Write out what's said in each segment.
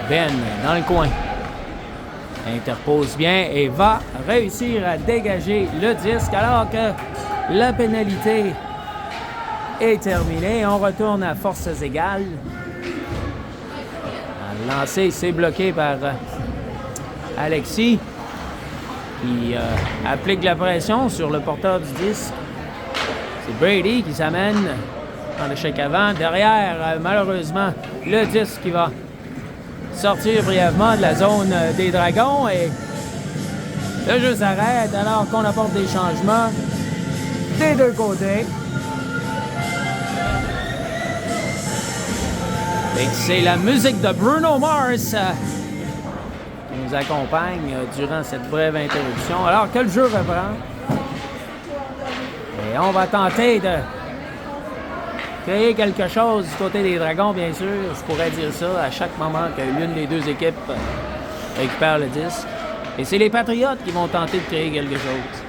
Ben dans le coin. Interpose bien et va réussir à dégager le disque alors que la pénalité est terminée. On retourne à forces égales. Le lancer, c'est bloqué par Alexis qui applique la pression sur le porteur du disque. C'est Brady qui s'amène dans l'échec avant. Derrière, malheureusement, le disque qui va sortir brièvement de la zone des Dragons et le jeu s'arrête alors qu'on apporte des changements des deux côtés. Et c'est la musique de Bruno Mars qui nous accompagne durant cette brève interruption alors que le jeu reprend. Et on va tenter de créer quelque chose du côté des Dragons, bien sûr. Je pourrais dire ça à chaque moment que l'une des deux équipes récupère le disque. Et c'est les Patriotes qui vont tenter de créer quelque chose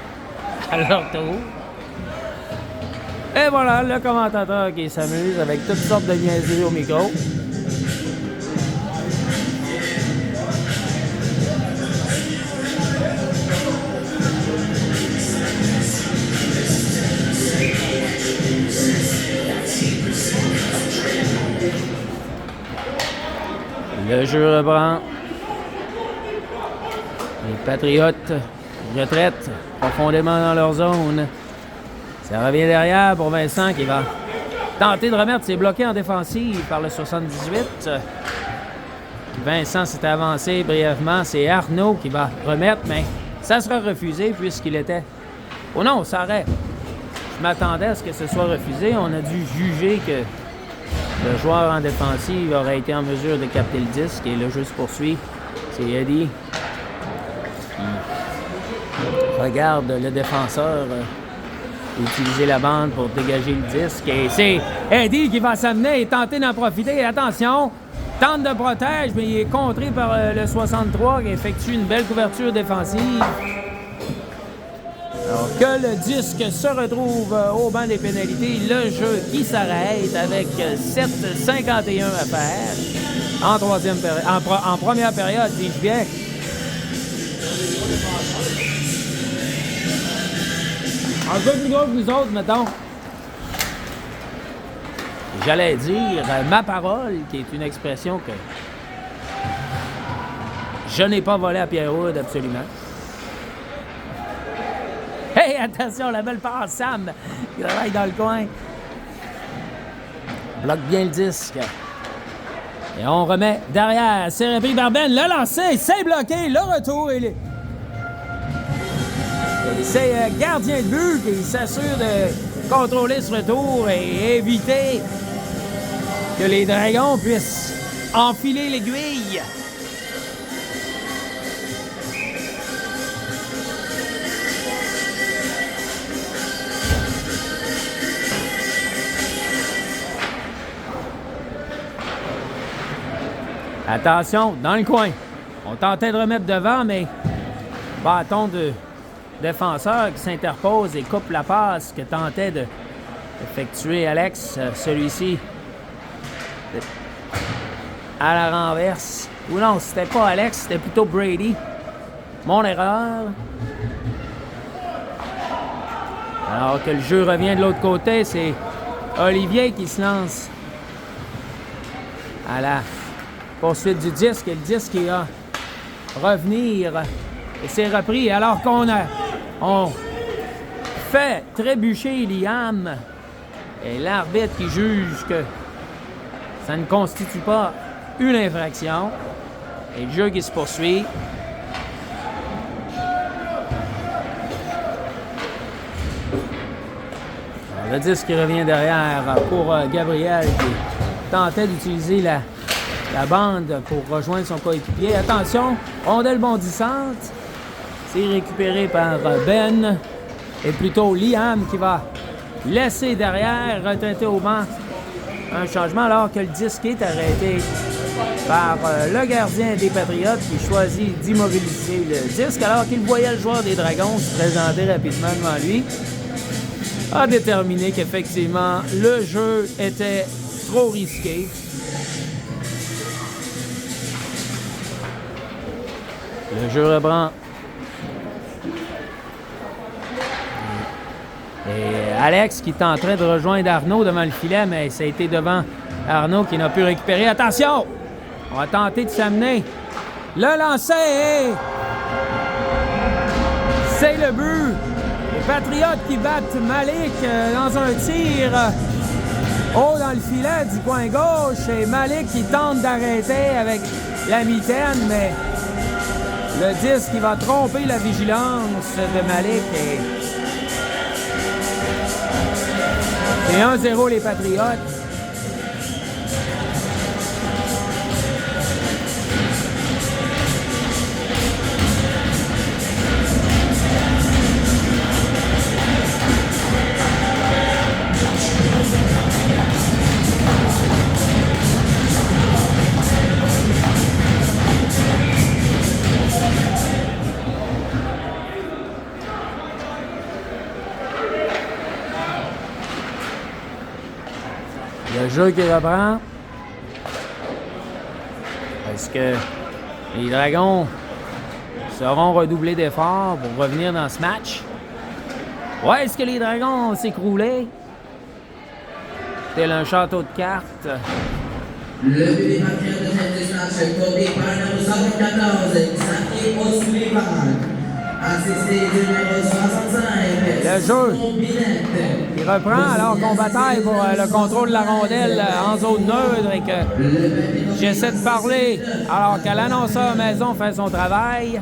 à leur tour. Et voilà, le commentateur qui s'amuse avec toutes sortes de niaiseries au micro. Le jeu reprend. Les Patriotes retraitent profondément dans leur zone. Ça revient derrière pour Vincent qui va tenter de remettre ses bloqués en défensive par le 78. Vincent s'est avancé brièvement. C'est Arnaud qui va remettre, mais ça sera refusé puisqu'il était... Oh non, ça arrête. Je m'attendais à ce que ce soit refusé. On a dû juger que le joueur en défensive aurait été en mesure de capter le disque et le jeu se poursuit. C'est Eddie qui regarde le défenseur utiliser la bande pour dégager le disque. Et c'est Eddie qui va s'amener et tenter d'en profiter. Attention, tente de protège, mais il est contré par le 63 qui effectue une belle couverture défensive. Alors que le disque se retrouve au banc des pénalités, le jeu qui s'arrête avec 7,51 à faire en troisième en première période, dis-je bien. Un peu plus gros que vous autres, mettons. J'allais dire ma parole, qui est une expression que je n'ai pas volé à Pierre-Wood, absolument. Hey, attention, la belle passe, Sam, qui travaille dans le coin. Bloque bien le disque. Et on remet derrière. C'est repris par Ben. Le lancer, c'est bloqué. Le retour, c'est gardien de but qui s'assure de contrôler ce retour et éviter que les Dragons puissent enfiler l'aiguille. Attention, dans le coin. On tentait de remettre devant, mais bâton de défenseur qui s'interpose et coupe la passe que tentait d'effectuer Alex. Celui-ci à la renverse. Ou non, c'était pas Alex, c'était plutôt Brady. Mon erreur. Alors que le jeu revient de l'autre côté, c'est Olivier qui se lance à la poursuite du disque, et le disque qui va revenir et c'est repris alors on fait trébucher Liam et l'arbitre qui juge que ça ne constitue pas une infraction et le jeu qui se poursuit. Alors, le disque qui revient derrière pour Gabriel qui tentait d'utiliser la bande pour rejoindre son coéquipier. Attention, rondelle bondissante. C'est récupéré par Ben. Et plutôt Liam qui va laisser derrière, retraiter au banc. Un changement alors que le disque est arrêté par le gardien des Patriotes qui choisit d'immobiliser le disque alors qu'il voyait le joueur des Dragons se présenter rapidement devant lui. a déterminé qu'effectivement, le jeu était trop risqué. Le jeu reprend. Et Alex qui est en train de rejoindre Arnaud devant le filet, mais ça a été devant Arnaud qui n'a pu récupérer. Attention! On va tenter de s'amener. Le lancer! C'est le but! Les Patriotes qui battent Malik dans un tir haut dans le filet du coin gauche. Et Malik qui tente d'arrêter avec la mitaine, mais le disque qui va tromper la vigilance de Malik. Et 1-0 les Patriotes. Le jeu qui reprend. Est-ce que les Dragons seront redoublés d'efforts pour revenir dans ce match? Ou est-ce que les Dragons vont s'écrouler? Tel un château de cartes. Le but des Patriotes de cette match, codé par le numéro 74, Xavier O'Sullivan. Assisté du numéro 65. Le jeu. Il reprend alors qu'on bataille pour le contrôle de la rondelle en zone neutre et que j'essaie de parler alors que l'annonceur maison fait son travail.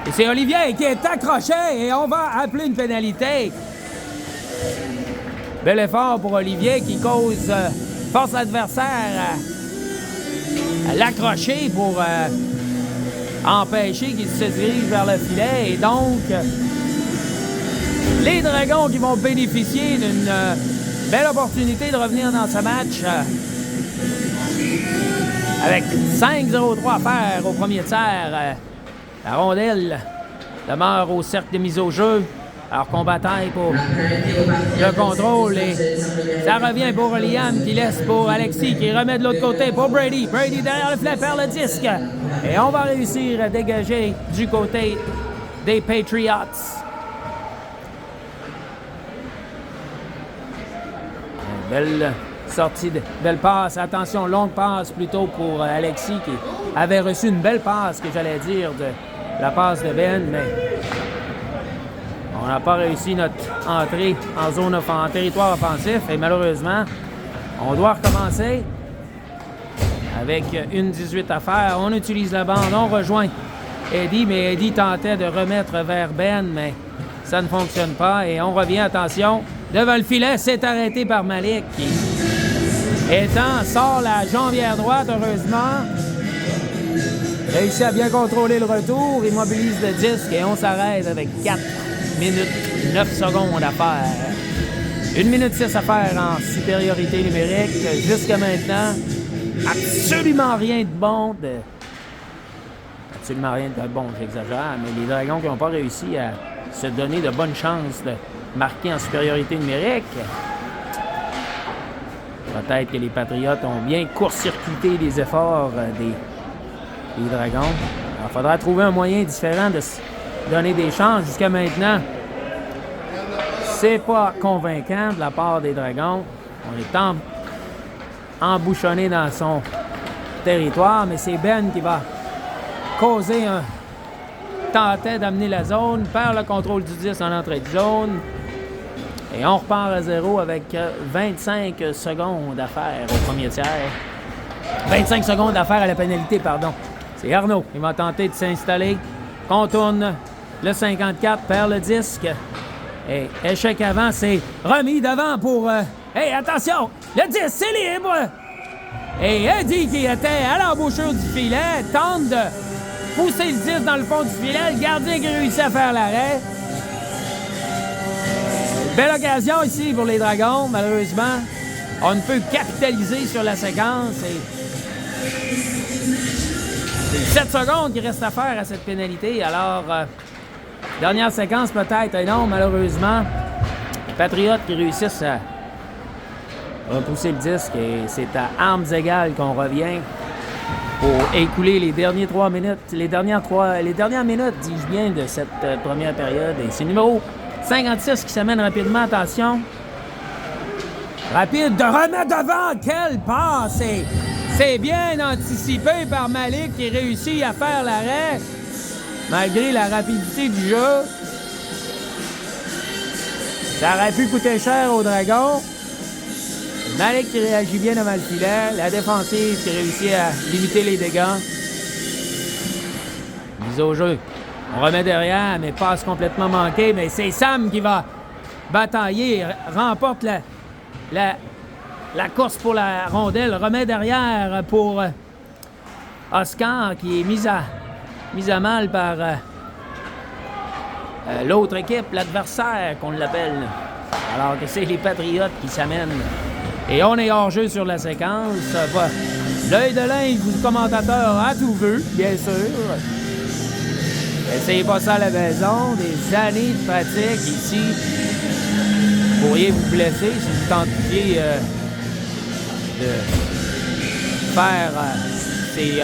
Et c'est Olivier qui est accroché et on va appeler une pénalité. Bel effort pour Olivier qui cause force l'adversaire à l'accrocher pour empêcher qu'il se dirige vers le filet. Et donc, les Dragons qui vont bénéficier d'une belle opportunité de revenir dans ce match avec 5-0-3 à faire au premier tiers. La rondelle demeure au cercle de mise au jeu alors qu'on bataille pour le contrôle. Et ça revient pour Liam qui laisse pour Alexis qui remet de l'autre côté pour Brady. Brady derrière le filet perd le disque. Et on va réussir à dégager du côté des Patriots. Belle sortie, belle passe. Attention, longue passe plutôt pour Alexis qui avait reçu une belle passe, que j'allais dire, de la passe de Ben, mais on n'a pas réussi notre entrée en territoire offensif et malheureusement, on doit recommencer avec 1-18 à faire. On utilise la bande, on rejoint Eddie, mais Eddie tentait de remettre vers Ben, mais ça ne fonctionne pas et on revient, attention, devant le filet, c'est arrêté par Malik qui, étant, sort la jambière droite, heureusement. Réussit à bien contrôler le retour, immobilise le disque et on s'arrête avec 4 minutes 9 secondes à faire. 1 minute 6 à faire en supériorité numérique. Jusqu'à maintenant, absolument rien de bon. Absolument rien de bon, j'exagère, mais les Dragons qui n'ont pas réussi à se donner de bonnes chances de marquer en supériorité numérique. Peut-être que les Patriotes ont bien court-circuité les efforts des Dragons. Alors, il faudra trouver un moyen différent de se donner des chances. Jusqu'à maintenant, c'est pas convaincant de la part des Dragons. On est embouchonné dans son territoire, mais c'est Ben qui va causer un tentait d'amener la zone, perd le contrôle du 10 en entrée de zone. Et on repart à 0 avec 25 secondes à faire au premier tiers. 25 secondes à faire à la pénalité, pardon. C'est Arnaud qui va tenter de s'installer. Contourne le 54, perd le disque. Et échec avant, c'est remis devant pour... Hey, attention! Le disque, c'est libre! Et Eddie, qui était à l'embouchure du filet, tente de pousser le disque dans le fond du filet. Le gardien qui réussit à faire l'arrêt. Belle occasion ici pour les Dragons, malheureusement. On ne peut capitaliser sur la séquence. C'est 7 secondes qui reste à faire à cette pénalité. Alors, dernière séquence peut-être. Et non, malheureusement, Patriotes qui réussissent à repousser le disque et c'est à armes égales qu'on revient pour écouler les dernières 3 minutes. Les dernières minutes, dis-je bien, de cette première période. Et c'est numéro 56 qui s'amène rapidement. Attention. Rapide de remettre devant. Quelle passe! C'est bien anticipé par Malik qui réussit à faire l'arrêt malgré la rapidité du jeu. Ça aurait pu coûter cher aux Dragons. Malik qui réagit bien devant le filet. La défensive qui réussit à limiter les dégâts. Mise au jeu. On remet derrière, mais passe complètement manquée. Mais c'est Sam qui va batailler, remporte la course pour la rondelle. Remet derrière pour Oscar qui est mise à mal par l'autre équipe, l'adversaire qu'on l'appelle. Alors que c'est les Patriotes qui s'amènent. Et on est hors jeu sur la séquence. L'œil de linge du commentateur a tout vu, bien sûr. Essayez pas ça à la maison. Des années de pratique ici. Vous pourriez vous blesser si vous tentiez de faire ces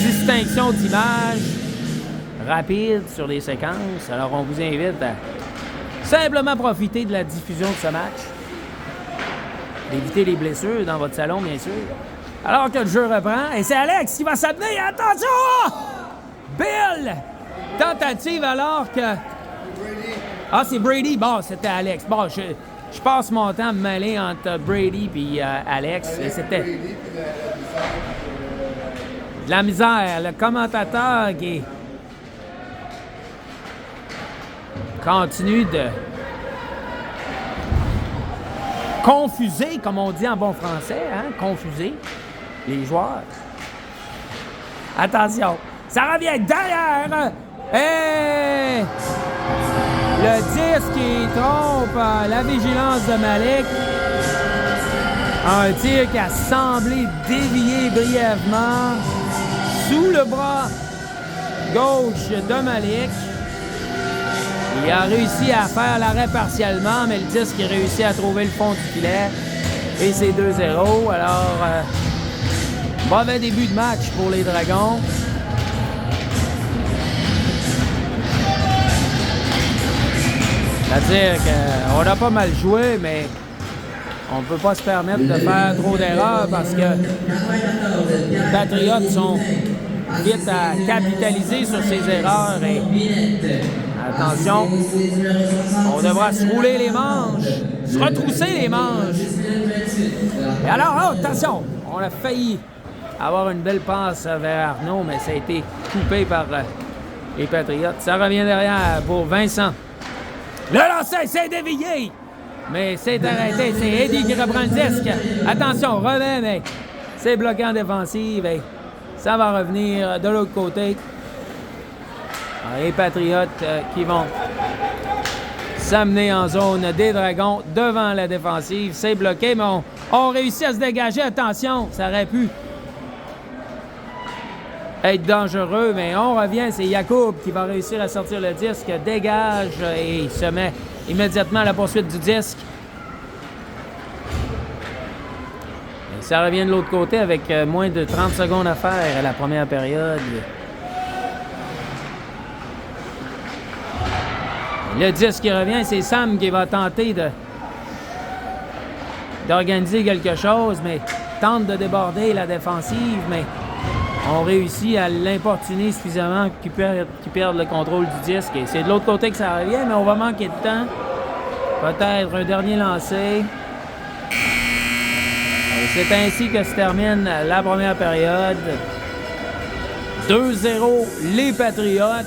distinctions d'images rapides sur les séquences. Alors on vous invite à simplement profiter de la diffusion de ce match. D'éviter les blessures dans votre salon, bien sûr. Alors que le jeu reprend, et c'est Alex qui va s'amener. Attention! Bill! Tentative alors que... Ah, c'est Brady. Bon, c'était Alex. Bon, je passe mon temps à me mêler entre Brady et Alex. Et c'était... de la misère. Le commentateur qui continue de... confuser, comme on dit en bon français, hein? Confuser les joueurs. Attention, ça revient derrière. Et le disque qui trompe la vigilance de Malik. Un tir qui a semblé dévier brièvement sous le bras gauche de Malik. Il a réussi à faire l'arrêt partiellement, mais le disque a réussi à trouver le fond du filet. Et c'est 2-0. Alors, mauvais début de match pour les Dragons. C'est-à-dire qu'on a pas mal joué, mais on ne peut pas se permettre de faire trop d'erreurs parce que les Patriotes sont vite à capitaliser sur ces erreurs. Et attention, on devra se rouler les manches, se retrousser les manches. Et alors, oh, attention, on a failli avoir une belle passe vers Arnaud, mais ça a été coupé par les Patriotes. Ça revient derrière pour Vincent. Le lancer, c'est dévié, mais c'est arrêté. C'est Eddie qui reprend le disque. Attention, remet, mais c'est bloqué en défensive. Et ça va revenir de l'autre côté. Alors, les Patriotes qui vont s'amener en zone des Dragons devant la défensive. C'est bloqué, mais on réussit à se dégager. Attention, ça aurait pu être dangereux, mais on revient. C'est Yacoub qui va réussir à sortir le disque, dégage et il se met immédiatement à la poursuite du disque. Et ça revient de l'autre côté avec moins de 30 secondes à faire à la première période. Le disque qui revient, c'est Sam qui va tenter d'organiser quelque chose, mais tente de déborder la défensive, mais on réussit à l'importuner suffisamment qu'il perde le contrôle du disque. Et c'est de l'autre côté que ça revient, mais on va manquer de temps. Peut-être un dernier lancer. Et c'est ainsi que se termine la première période. 2-0, les Patriotes.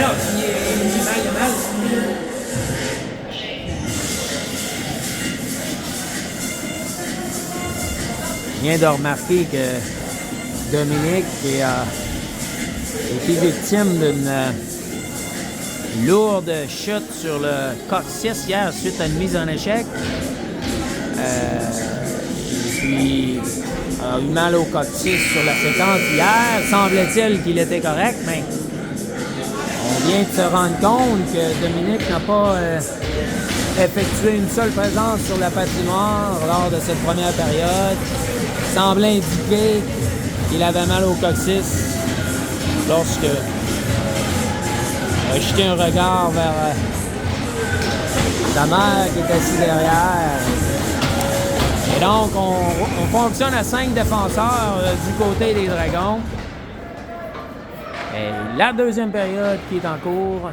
Alors, il est mal, il est mal. Je viens de remarquer que Dominique a été victime d'une lourde chute sur le coccyx hier suite à une mise en échec. Puis a eu mal au coccyx sur la séquence hier. Semblait-il qu'il était correct, mais on vient de se rendre compte que Dominique n'a pas effectué une seule présence sur la patinoire lors de cette première période. Il semblait indiquer qu'il avait mal au coccyx lorsque il a jeté un regard vers sa mère qui est assise derrière. Et donc, on fonctionne à 5 défenseurs du côté des Dragons. Et la deuxième période qui est en cours.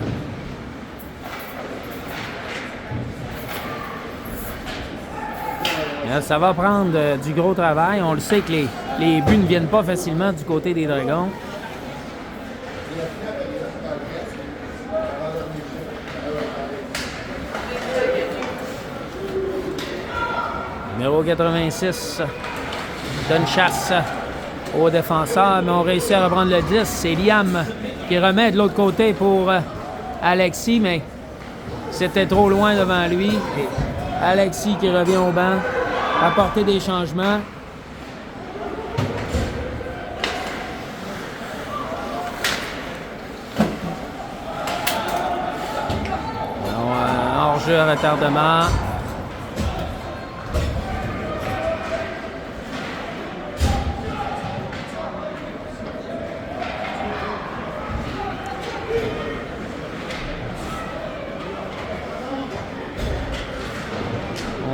Là, ça va prendre du gros travail. On le sait que les buts ne viennent pas facilement du côté des Dragons. Numéro 86 donne chasse aux défenseurs, mais on réussit à reprendre le 10. C'est Liam qui remet de l'autre côté pour Alexis, mais c'était trop loin devant lui. Et Alexis qui revient au banc, apporter des changements. Hors-jeu à retardement.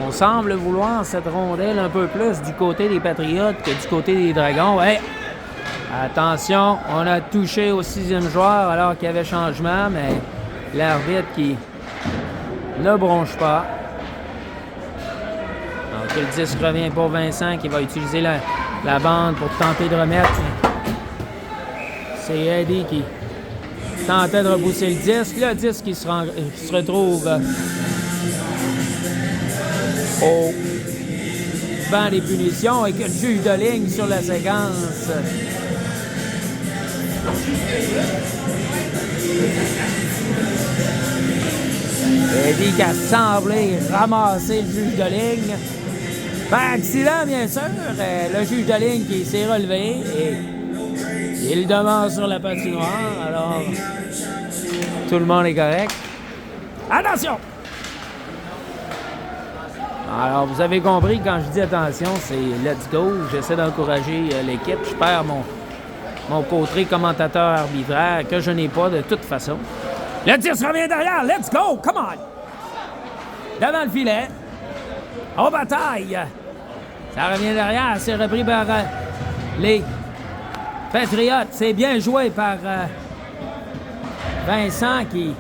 On semble vouloir cette rondelle un peu plus du côté des Patriotes que du côté des Dragons. Hey! Attention, on a touché au 6e joueur alors qu'il y avait changement, mais l'arbitre qui ne bronche pas. Donc le 10 revient pour Vincent qui va utiliser la bande pour tenter de remettre. C'est Eddie qui tentait de repousser le 10. Le 10 qui se retrouve au banc des punitions et que le juge de ligne sur la séquence. Eddie qui a semblé ramasser le juge de ligne. Par accident, bien sûr, le juge de ligne qui s'est relevé et il demeure sur la patinoire. Alors, tout le monde est correct. Attention! Alors, vous avez compris, quand je dis attention, c'est let's go. J'essaie d'encourager l'équipe. Je perds mon côté commentateur arbitraire que je n'ai pas de toute façon. Le tir se revient derrière. Let's go! Come on! Devant le filet. En bataille. Ça revient derrière. C'est repris par les Patriotes. C'est bien joué par Vincent qui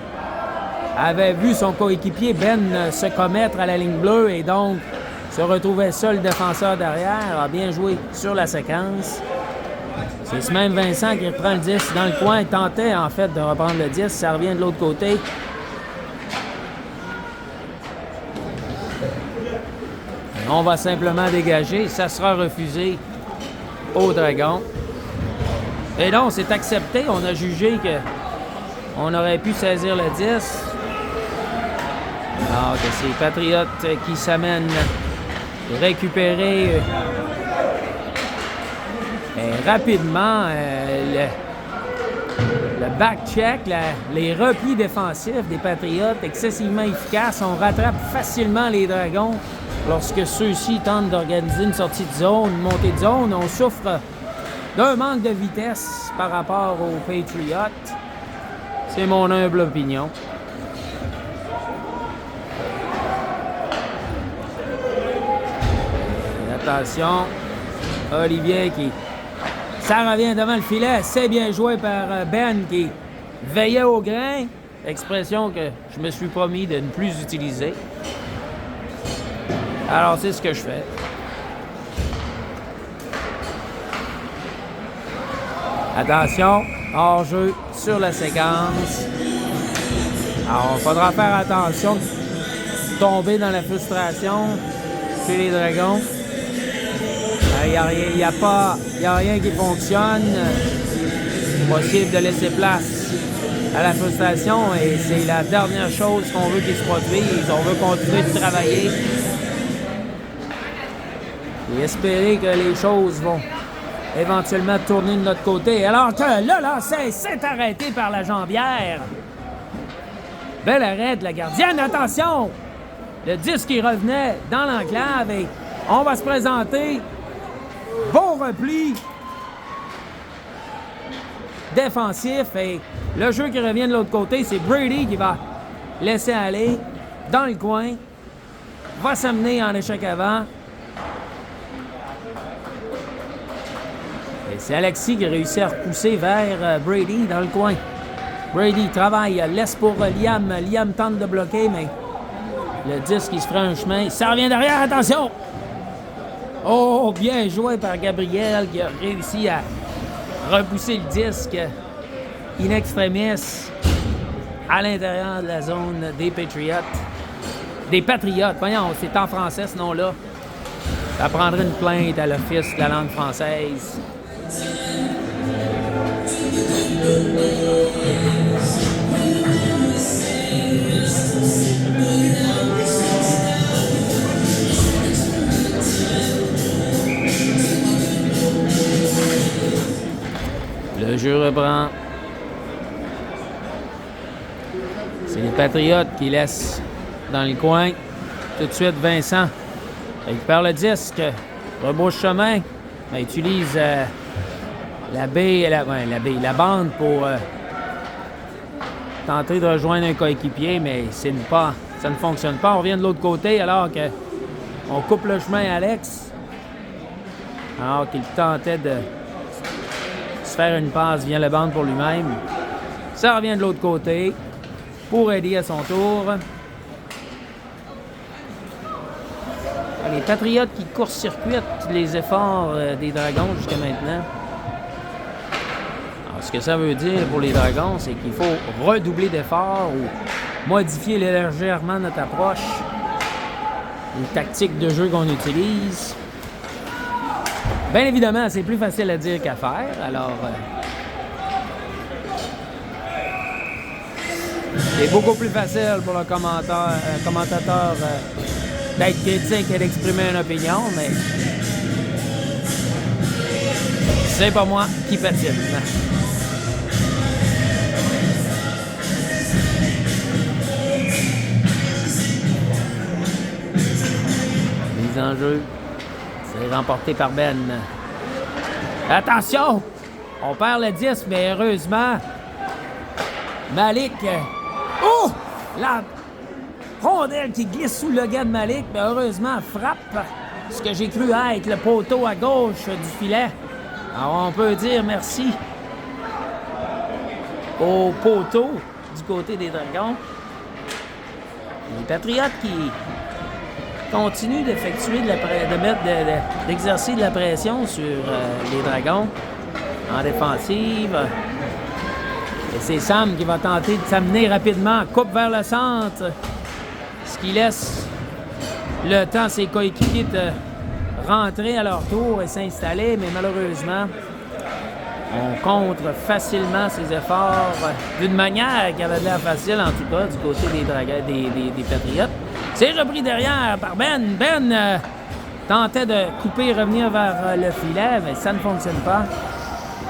avait vu son coéquipier Ben se commettre à la ligne bleue et donc se retrouvait seul défenseur derrière. A bien joué sur la séquence. C'est ce même Vincent qui reprend le 10 dans le coin. Il tentait en fait de reprendre le 10. Ça revient de l'autre côté. On va simplement dégager. Ça sera refusé au Dragon. Et donc, c'est accepté. On a jugé qu'on aurait pu saisir le 10. Alors que c'est les Patriotes qui s'amènent récupérer rapidement le back-check, les replis défensifs des Patriotes excessivement efficaces. On rattrape facilement les Dragons lorsque ceux-ci tentent d'organiser une sortie de zone, une montée de zone. On souffre d'un manque de vitesse par rapport aux Patriots. C'est mon humble opinion. Et attention, Olivier qui... Ça revient devant le filet. C'est bien joué par Ben qui veillait au grain. Expression que je me suis promis de ne plus utiliser. Alors, c'est ce que je fais. Attention, hors-jeu sur la séquence. Alors, il faudra faire attention de tomber dans la frustration chez les Dragons. Il n'y a rien qui fonctionne. Possible de laisser place à la frustration et c'est la dernière chose qu'on veut qu'ils se produise. On veut continuer de travailler et espérer que les choses vont éventuellement tourner de notre côté. Alors que le lancer s'est arrêté par la jambière. Bel arrêt de la gardienne. Attention! Le disque qui revenait dans l'enclave et on va se présenter. Bon repli défensif et le jeu qui revient de l'autre côté, c'est Brady qui va laisser aller dans le coin, va s'amener en échec avant. Et c'est Alexis qui réussit à repousser vers Brady dans le coin. Brady travaille, laisse pour Liam. Liam tente de bloquer, mais le disque qui se fera un chemin. Ça revient derrière, attention! Oh, bien joué par Gabriel qui a réussi à repousser le disque in extremis à l'intérieur de la zone des Patriots. Des Patriotes, voyons, c'est en français ce nom-là. Ça prendrait une plainte à l'Office de la langue française. Le jeu reprend. C'est les Patriotes qui laissent dans le coin. Tout de suite, Vincent récupère le disque, rebrousse chemin, mais utilise la bande pour tenter de rejoindre un coéquipier, mais ça ne fonctionne pas. On revient de l'autre côté alors qu'on coupe le chemin à Alex, alors qu'il tentait de faire une passe via la bande pour lui-même. Ça revient de l'autre côté pour aider à son tour. Les Patriotes qui court-circuitent les efforts des Dragons jusqu'à maintenant. Alors, ce que ça veut dire pour les Dragons, c'est qu'il faut redoubler d'efforts ou modifier légèrement notre approche, les tactiques de jeu qu'on utilise. Bien évidemment, c'est plus facile à dire qu'à faire, alors c'est beaucoup plus facile pour le commentateur d'être critique et d'exprimer une opinion, mais c'est pas moi qui patine. Mise en jeu. C'est remporté par Ben. Attention! On perd le 10, mais heureusement, Malik... Oh! La rondelle qui glisse sous le gars de Malik, mais heureusement, frappe ce que j'ai cru être le poteau à gauche du filet. Alors, on peut dire merci au poteau du côté des Dragons. Les Patriotes qui continue d'effectuer d'exercer de la pression sur les Dragons en défensive. Et c'est Sam qui va tenter de s'amener rapidement, coupe vers le centre, ce qui laisse le temps à ses coéquipiers de rentrer à leur tour et s'installer, mais malheureusement, on contre facilement ses efforts d'une manière qui avait l'air facile, en tout cas, du côté des Patriotes. C'est repris derrière par Ben. Ben tentait de couper et revenir vers le filet, mais ça ne fonctionne pas.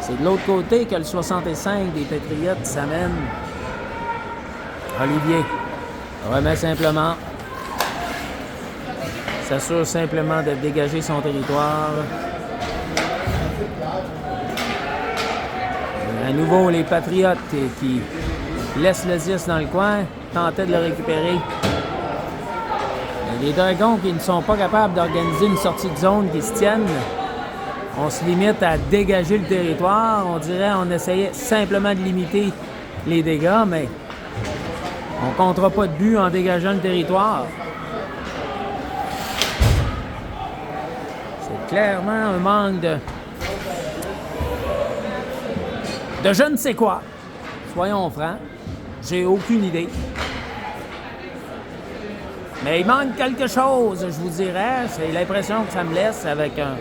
C'est de l'autre côté que le 65 des Patriotes s'amène. Olivier remet simplement. S'assure simplement de dégager son territoire. À nouveau, les Patriotes qui laissent le 10 dans le coin, tentaient de le récupérer. Les Dragons qui ne sont pas capables d'organiser une sortie de zone qui se tienne. On se limite à dégager le territoire. On dirait qu'on essayait simplement de limiter les dégâts, mais on ne comptera pas de but en dégageant le territoire. C'est clairement un manque de je ne sais quoi. Soyons francs, j'ai aucune idée. Mais il manque quelque chose, je vous dirais. C'est l'impression que ça me laisse avec un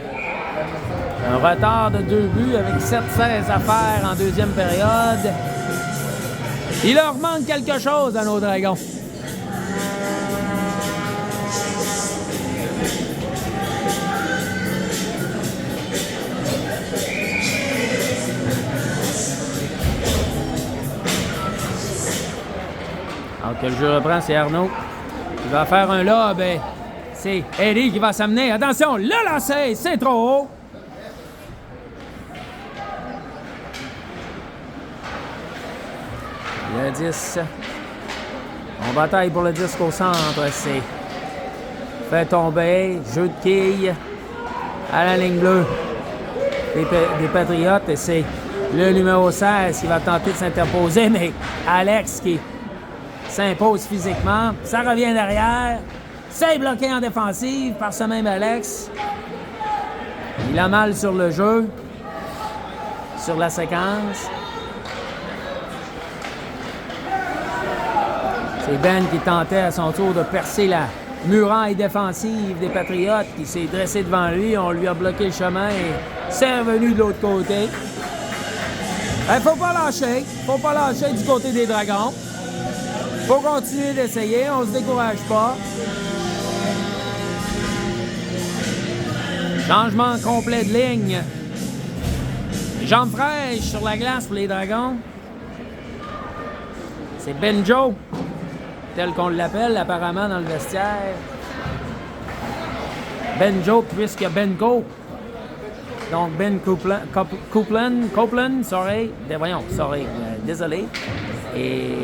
retard de 2 buts, avec 7-16 à faire en deuxième période. Il leur manque quelque chose à nos Dragons. Alors que le jeu reprend, c'est Arnaud. Il va faire un lob. C'est Eddie qui va s'amener. Attention, le lancer, c'est trop haut. Le 10. On bataille pour le disque au centre. C'est fait tomber. Jeu de quilles à la ligne bleue des Patriotes. Et c'est le numéro 16 qui va tenter de s'interposer. Mais Alex qui s'impose physiquement. Ça revient derrière. C'est bloqué en défensive par ce même Alex. Il a mal sur le jeu. Sur la séquence. C'est Ben qui tentait à son tour de percer la muraille défensive des Patriotes qui s'est dressé devant lui. On lui a bloqué le chemin et c'est revenu de l'autre côté. Faut pas lâcher. Faut pas lâcher du côté des Dragons. Faut continuer d'essayer. On se décourage pas. Changement complet de ligne. Jambes fraîches sur la glace pour les Dragons. C'est Benjo, tel qu'on l'appelle apparemment dans le vestiaire. Benjo, puisque Benko. Donc Ben Copeland, désolé. Et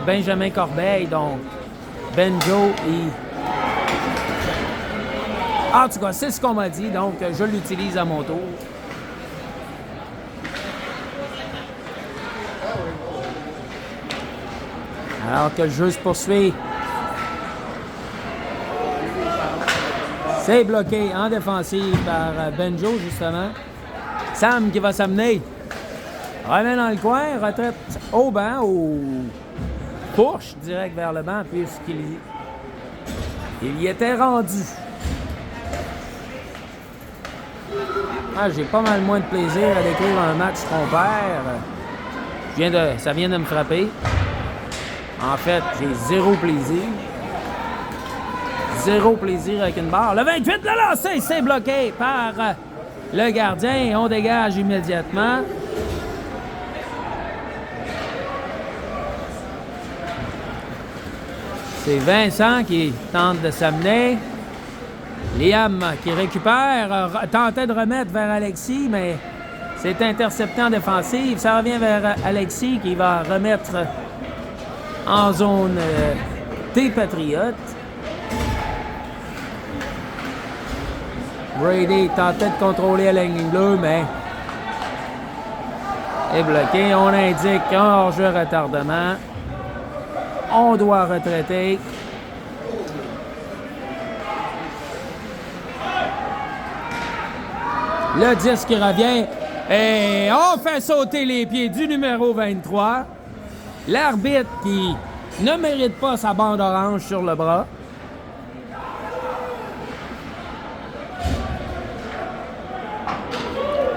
Benjamin Corbeil, donc Benjo et... En tout cas, c'est ce qu'on m'a dit, donc je l'utilise à mon tour. Alors que le jeu se poursuit. C'est bloqué en défensive par Benjo, justement. Sam qui va s'amener. Remet dans le coin, retraite au banc, au push direct vers le banc, puisqu'il y était rendu. J'ai pas mal moins de plaisir à décrire un match qu'on perd. Ça vient de me frapper. En fait, j'ai zéro plaisir. Zéro plaisir avec une barre. Le 28, le lancer, c'est bloqué par le gardien. On dégage immédiatement. C'est Vincent qui tente de s'amener. Liam qui récupère, tentait de remettre vers Alexis, mais c'est intercepté en défensive. Ça revient vers Alexis qui va remettre en zone des Patriotes. Brady tentait de contrôler la ligne bleue, mais est bloqué. On indique un hors-jeu retardement. On doit retraiter. Le 10 qui revient. Et on fait sauter les pieds du numéro 23. L'arbitre qui ne mérite pas sa bande orange sur le bras.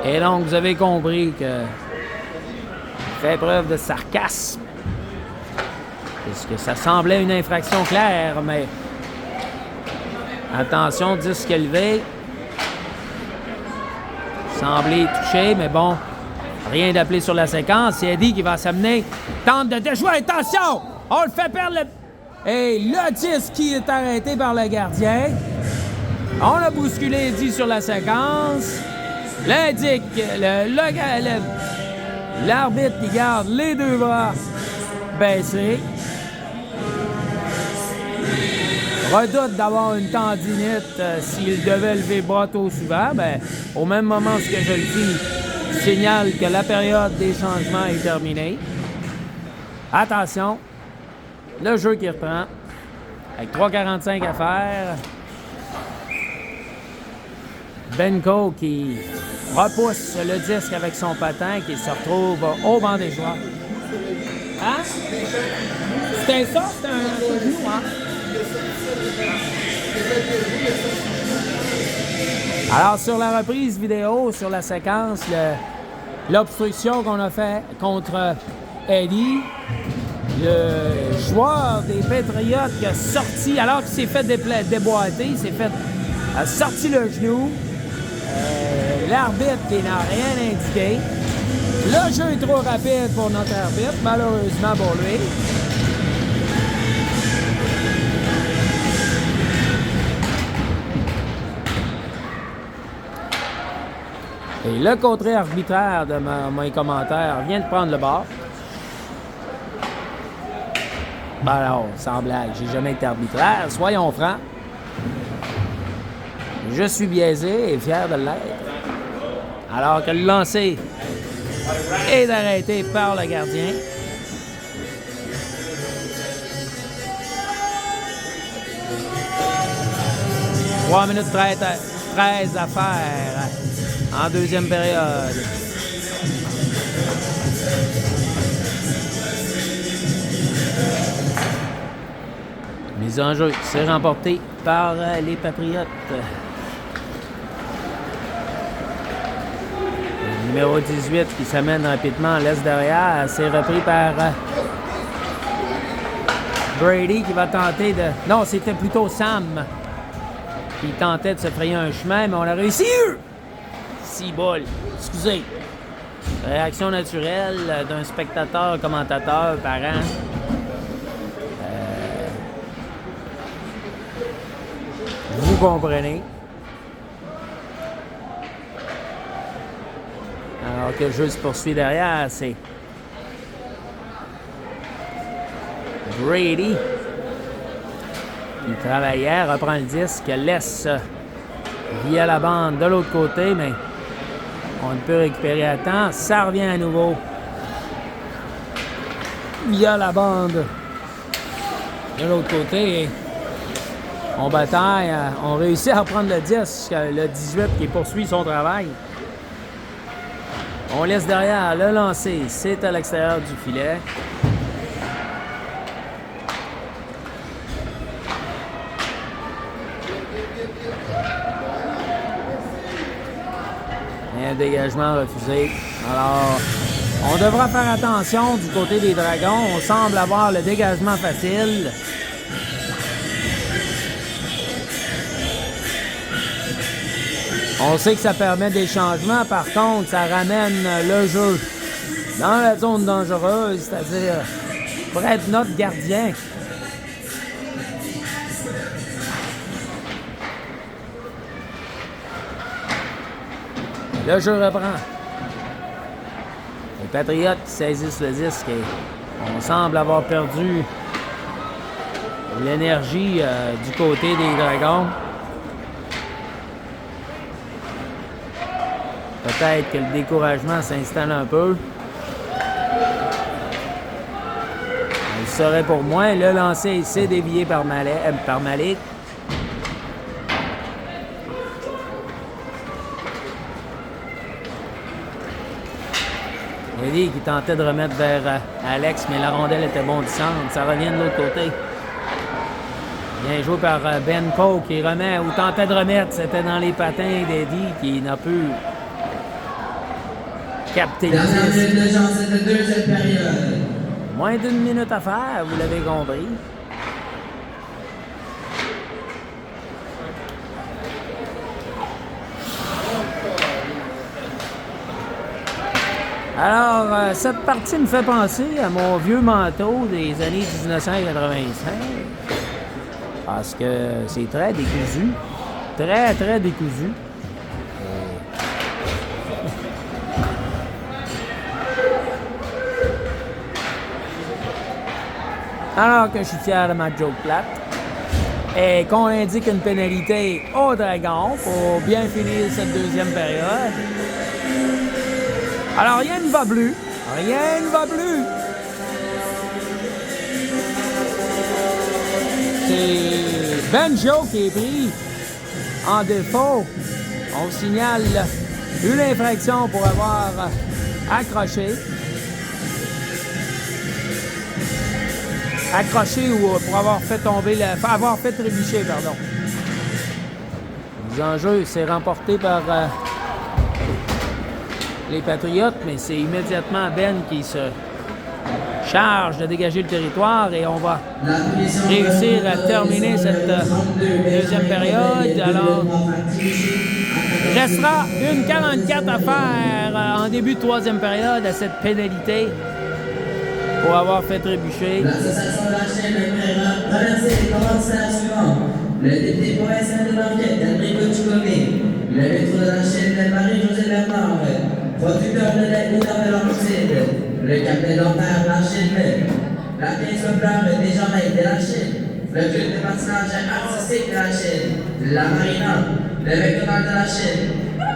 Et donc, vous avez compris que fait preuve de sarcasme. Puisque ça semblait une infraction claire, mais attention, disque élevé. Semblait touché, mais bon, rien d'appelé sur la séquence. C'est Eddie qui va s'amener. Tente de déjouer. Attention! On le fait perdre le... Et le 10 qui est arrêté par le gardien. On a bousculé Eddie sur la séquence. L'indique, l'arbitre qui garde les deux bras baissés. Redoute d'avoir une tendinite s'il devait lever le bras trop souvent. Ben, au même moment ce que je le dis, signale que la période des changements est terminée. Attention, le jeu qui reprend avec 3,45 à faire. Benko qui repousse le disque avec son patin qui se retrouve au banc des joueurs. Hein? C'était ça? C'était un genou, hein? Alors, sur la reprise vidéo, sur la séquence, l'obstruction qu'on a fait contre Eddie, le joueur des Patriots qui a sorti, alors qu'il s'est fait déboîter, il s'est fait a sorti le genou. L'arbitre qui n'a rien indiqué. Le jeu est trop rapide pour notre arbitre, malheureusement pour lui. Et le contrôle arbitraire de mes commentaires vient de prendre le bord. Ben alors, sans blague, j'ai jamais été arbitraire, soyons francs. Je suis biaisé et fier de l'être. Alors que le lancer est arrêté par le gardien. « 3 minutes 13 à faire en deuxième période. Mise en jeu, c'est remporté par les Patriotes. Le numéro 18 qui s'amène rapidement, laisse derrière, c'est repris par Brady qui va tenter de... Non, c'était plutôt Sam qui tentait de se frayer un chemin, mais on a réussi. 6 balles. Excusez. Réaction naturelle d'un spectateur, commentateur, parent. Vous comprenez. Alors que le jeu se poursuit derrière, c'est Brady qui travaillait, reprend le disque, laisse via la bande de l'autre côté, mais on ne peut récupérer à temps. Ça revient à nouveau via la bande de l'autre côté. Et on bataille, on réussit à reprendre le disque, le 18 qui poursuit son travail. On laisse derrière le lancer, c'est à l'extérieur du filet. Et un dégagement refusé. Alors, on devra faire attention du côté des Dragons. On semble avoir le dégagement facile. On sait que ça permet des changements, par contre, ça ramène le jeu dans la zone dangereuse, c'est-à-dire près de notre gardien. Le jeu reprend. Les Patriotes qui saisissent le disque et on semble avoir perdu l'énergie du côté des Dragons. Peut-être que le découragement s'installe un peu. Il serait pour moi. Le lancer s'est dévié par Malik. Eddie qui tentait de remettre vers Alex, mais la rondelle était bondissante. Ça revient de l'autre côté. Bien joué par Ben Poe qui remet ou tentait de remettre. C'était dans les patins d'Eddie qui n'a pu capter le disque. Moins d'une minute à faire, vous l'avez compris. Alors, cette partie me fait penser à mon vieux manteau des années 1985. Parce que c'est très décousu. Très, très décousu. Alors que je suis fier de ma joke plate. Et qu'on indique une pénalité au Dragon pour bien finir cette deuxième période. Alors, rien ne va plus. Rien ne va plus. C'est Benjo qui est pris en défaut. On signale Une infraction pour avoir accroché. Accroché ou pour avoir fait tomber, avoir fait trébucher, pardon. Les enjeux, c'est remporté par les Patriotes, mais c'est immédiatement Ben qui se charge de dégager le territoire et on va réussir à terminer cette deuxième période. Alors, il restera une 44 à faire en début de troisième période à cette pénalité pour avoir fait trébucher. L'association de la chaîne aimerait remercier les commanditaires suivants. Le député provincial de Marquette, Enrico Ciccone, le maître de la chaîne Marie-Josée Bernard, producteur de lait Isabelle Orcide, le capitaine d'Empire de la chaîne même, la caisse de fleurs de Desjardins de la chaîne, le club de patinage artistique de la chaîne, la marina, le McDonald's de la chaîne,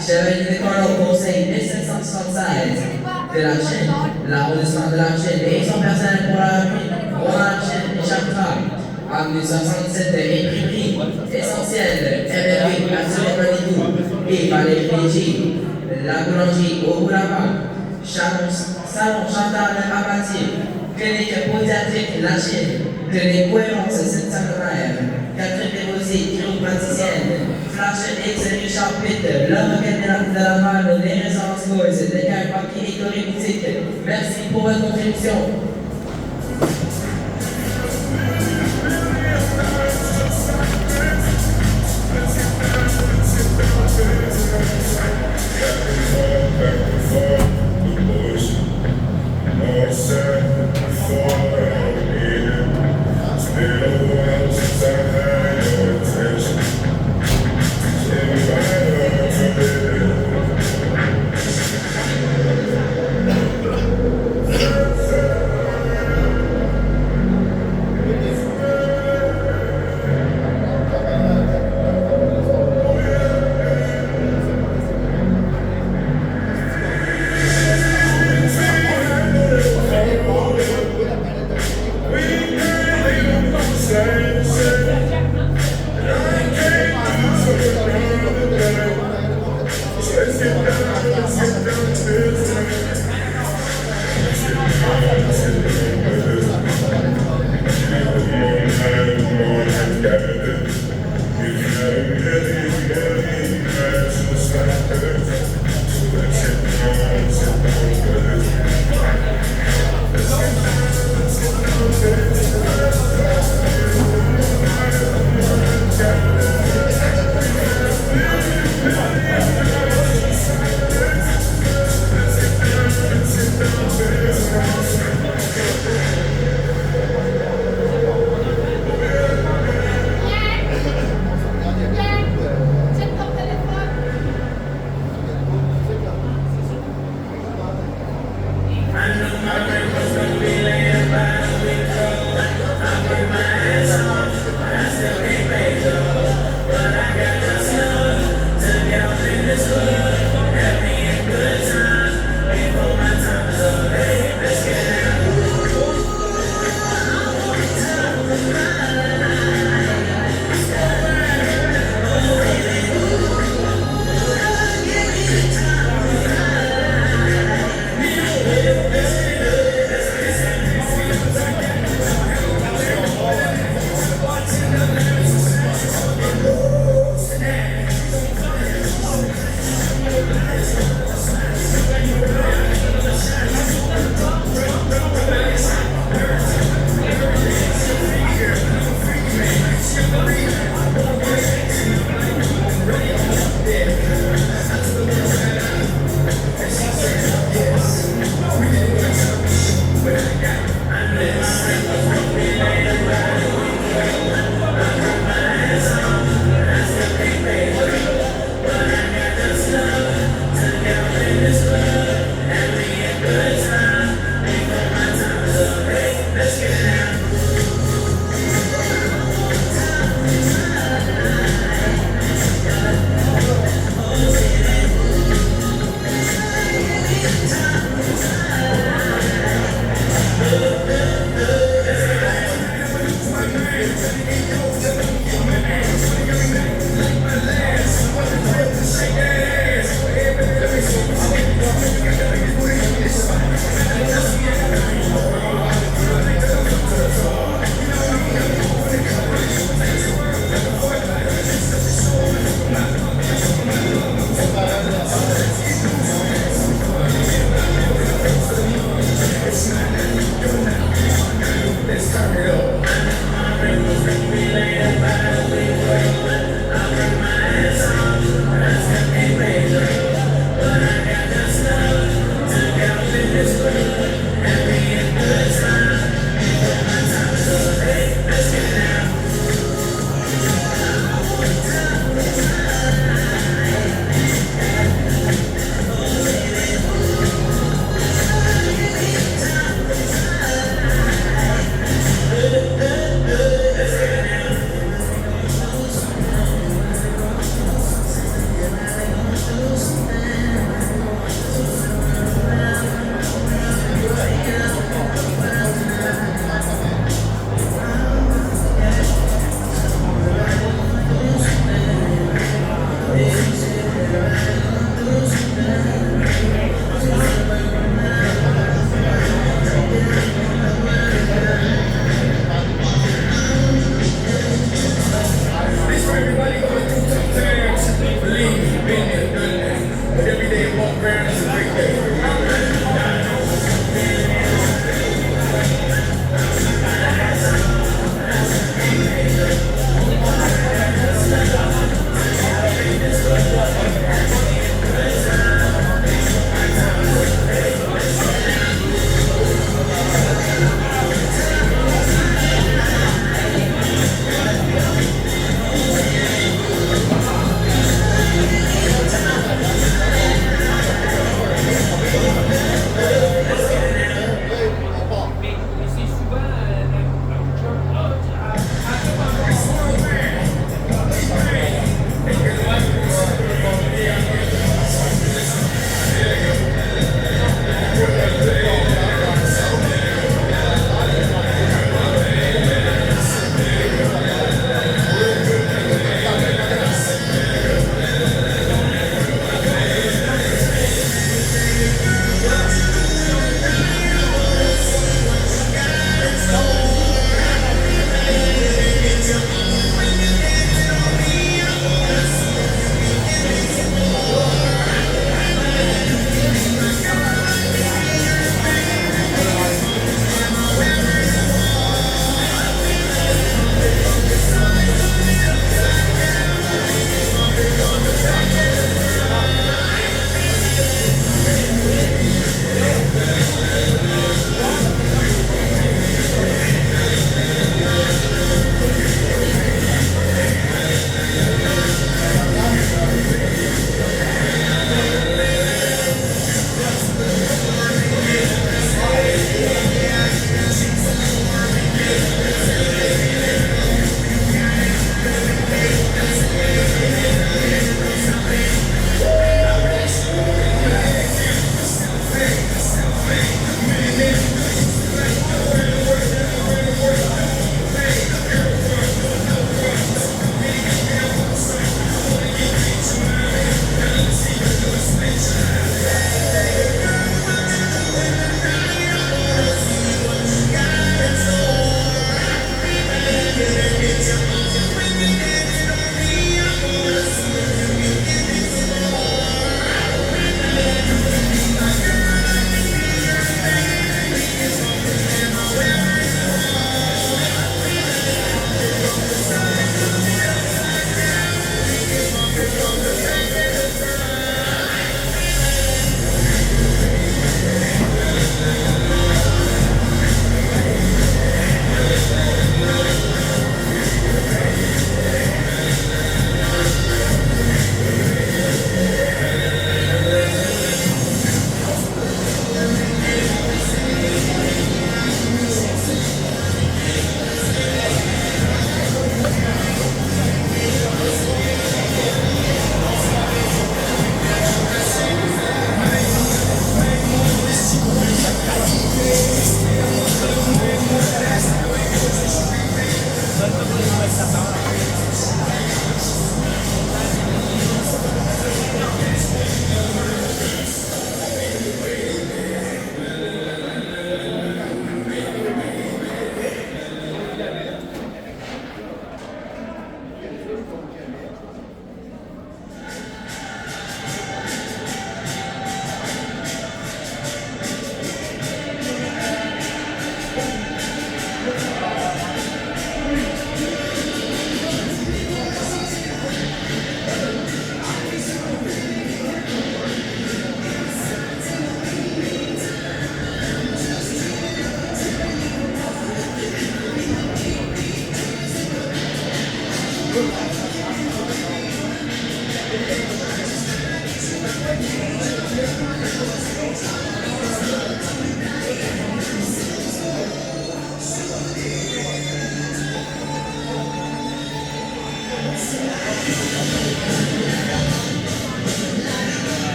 chevalier d'école au conseil des 776 de la chaîne, l'arrondissement de la chaîne et son personnel pour la vie, pour la chaîne et chaque femme. En 1967, imprimerie essentielle, MRV, Assuré Manigou, et Valérie Régis, la boulangerie au boulevard, salon Chantal à bâtir, clinique pédiatrique La Chine, clinique cohérence Sainte-Sainte-Mère, Catherine Desrosiers, chiropraticienne, Flash X Richard Pitt, l'homme de la malle, les résidences Boys, Descartes Banquier et Corée Boutique. Merci pour votre contribution.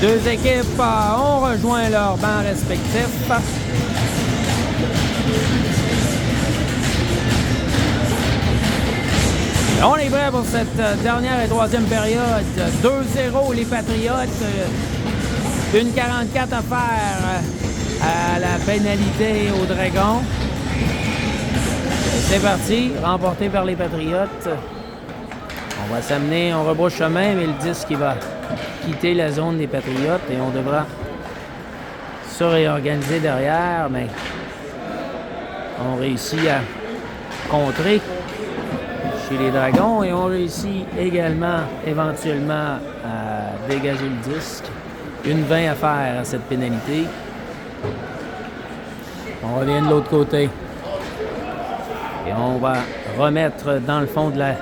Deux équipes ont rejoint leurs bancs respectifs. On est prêt pour cette dernière et troisième période. 2-0 les Patriotes. Une 44 à faire à la pénalité aux Dragons. C'est parti, remporté par les Patriotes. On va s'amener, on rebrousse chemin, mais le disque qui va quitter la zone des Patriotes et on devra se réorganiser derrière, mais on réussit à contrer chez les Dragons et on réussit également éventuellement à dégager le disque. Une 20 à faire à cette pénalité. On revient de l'autre côté et on va remettre dans le fond de la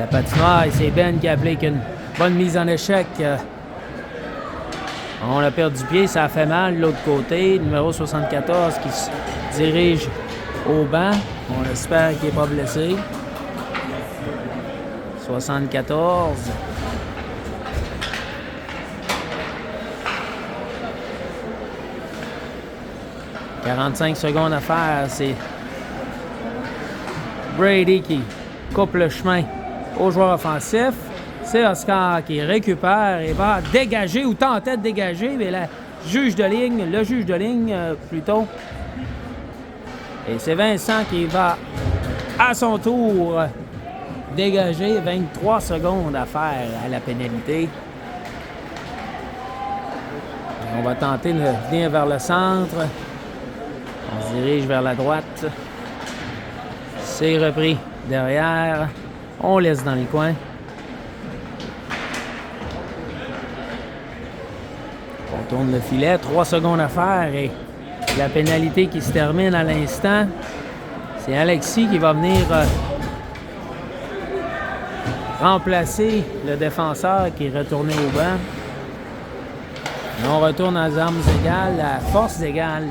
patinoire et c'est Ben qui a appelé qu'une bonne mise en échec. On a perdu pied, ça a fait mal de l'autre côté. Numéro 74 qui se dirige au banc. On espère qu'il n'est pas blessé. 74. « 45 secondes à faire. C'est Brady qui coupe le chemin au joueur offensif. C'est Oscar qui récupère et va dégager ou tenter de dégager, mais le juge de ligne plutôt. Et c'est Vincent qui va à son tour dégager. 23 secondes à faire à la pénalité. Et on va tenter de venir vers le centre. On se dirige vers la droite. C'est repris derrière. On laisse dans les coins. On tourne le filet. 3 secondes à faire et la pénalité qui se termine à l'instant. C'est Alexis qui va venir remplacer le défenseur qui est retourné au banc. Et on retourne à armes égales, à forces égales.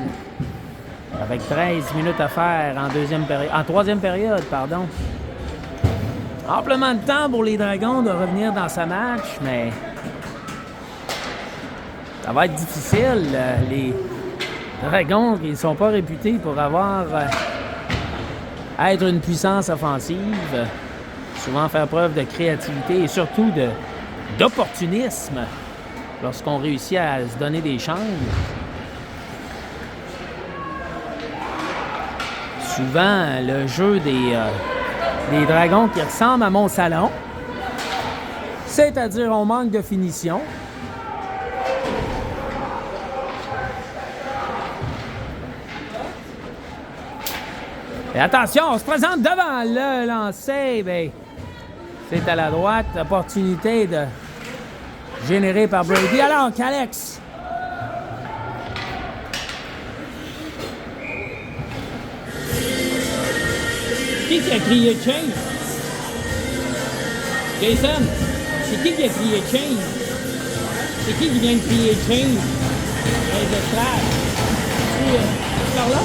Avec 13 minutes à faire en troisième période, pardon. Amplement de temps pour les Dragons de revenir dans ce match, mais ça va être difficile. Les Dragons qui ne sont pas réputés pour être une puissance offensive, souvent faire preuve de créativité et surtout d'opportunisme lorsqu'on réussit à se donner des chances. Souvent, le jeu des Dragons qui ressemble à mon salon, c'est-à-dire on manque de finition. Et attention, on se présente devant le lancer. Bien, c'est à la droite, opportunité de générée par Brady. Alors qu'Alex qui a crié change? Jason, c'est qui a crié change? C'est qui vient de crier change? Les estrades. C'est par là?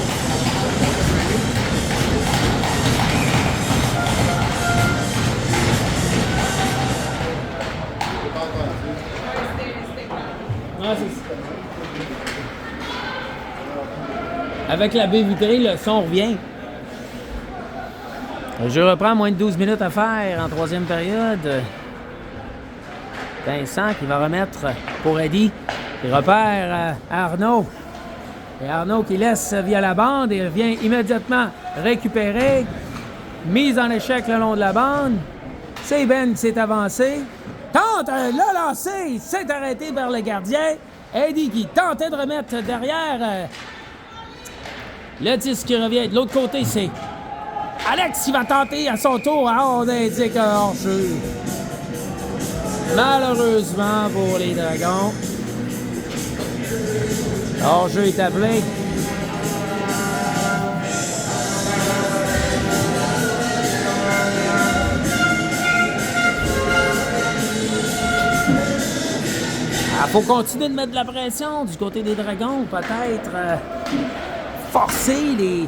Ah, c'est ça. Avec la baie vitrée, le son revient. Je reprends moins de 12 minutes à faire en troisième période. Vincent qui va remettre pour Eddie. Il repère Arnaud. Et Arnaud qui laisse via la bande et vient immédiatement récupérer. mise en échec le long de la bande. C'est Ben qui s'est avancé. Tente le lancer. S'est arrêté vers le gardien. Eddie qui tentait de remettre derrière. Le disque qui revient. De l'autre côté, c'est Alex qui va tenter à son tour. On indique un hors-jeu. Malheureusement pour les Dragons. Hors-jeu est appelé. Il faut continuer de mettre de la pression du côté des Dragons. Peut-être forcer les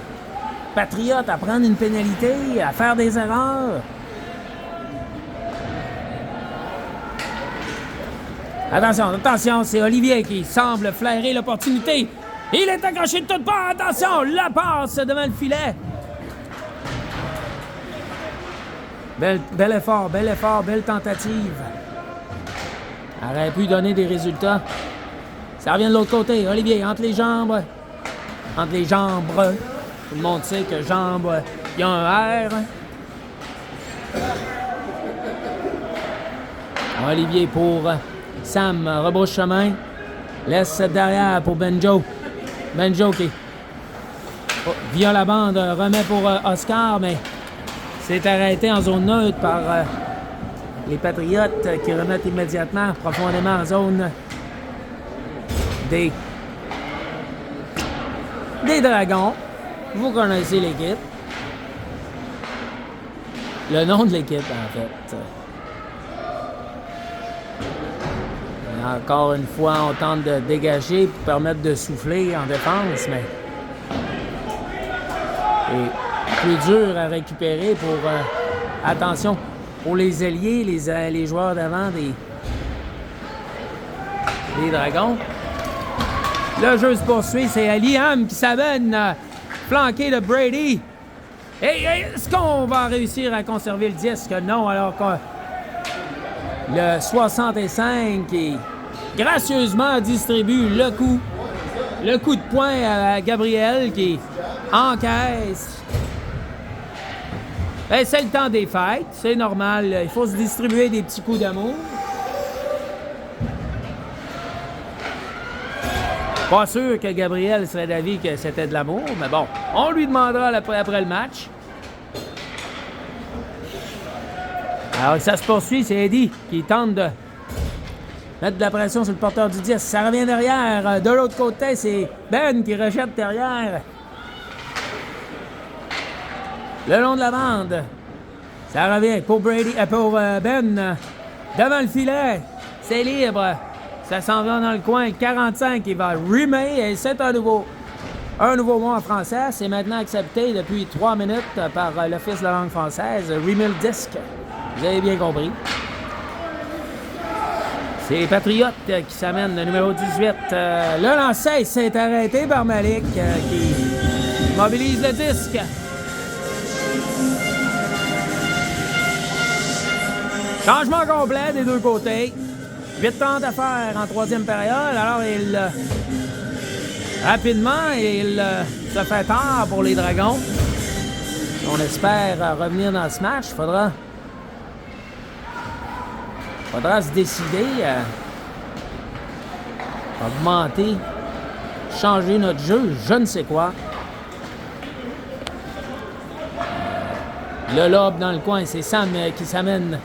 Patriotes à prendre une pénalité, à faire des erreurs. Attention, c'est Olivier qui semble flairer l'opportunité. Il est accroché de toutes parts. Attention, la passe devant le filet. Bel effort, belle tentative. Aurait pu donner des résultats. Ça revient de l'autre côté. Olivier, entre les jambes. Tout le monde sait que jambes, il y a un R. Olivier pour Sam, rebrousse chemin. Laisse derrière pour Benjo. Benjo qui, via la bande, remet pour Oscar, mais c'est arrêté en zone neutre par les Patriotes qui remettent immédiatement profondément en zone des Dragons. Vous connaissez l'équipe. Le nom de l'équipe, en fait. Et encore une fois, on tente de dégager pour permettre de souffler en défense, mais c'est plus dur à récupérer pour... attention, pour les ailiers, les joueurs d'avant des Dragons. Le jeu se poursuit, c'est Liam qui s'amène, flanqué de Brady. Et est-ce qu'on va réussir à conserver le disque? Non, alors que le 65 qui gracieusement distribue le coup de poing à Gabriel qui encaisse. Ben, c'est le temps des fêtes, c'est normal. Il faut se distribuer des petits coups d'amour. Pas sûr que Gabriel serait d'avis que c'était de l'amour, mais bon, on lui demandera après le match. Alors, ça se poursuit, c'est Eddie qui tente de mettre de la pression sur le porteur du 10. Ça revient derrière. De l'autre côté, c'est Ben qui rejette derrière. Le long de la bande. Ça revient pour Ben. Devant le filet. C'est libre. Ça s'en va dans le coin. 45 qui va rimer. Et c'est un nouveau mot en français. C'est maintenant accepté depuis 3 minutes par l'Office de la langue française. Rimer le disque. Vous avez bien compris. C'est les Patriotes qui s'amènent le numéro 18. Le lancer s'est arrêté par Malik qui mobilise le disque. Changement complet des deux côtés. 8:30 à faire en troisième période. Alors, rapidement, il se fait tard pour les Dragons. On espère revenir dans ce match. Faudra se décider à augmenter, changer notre jeu, je ne sais quoi. Le lob dans le coin, c'est Sam qui s'amène.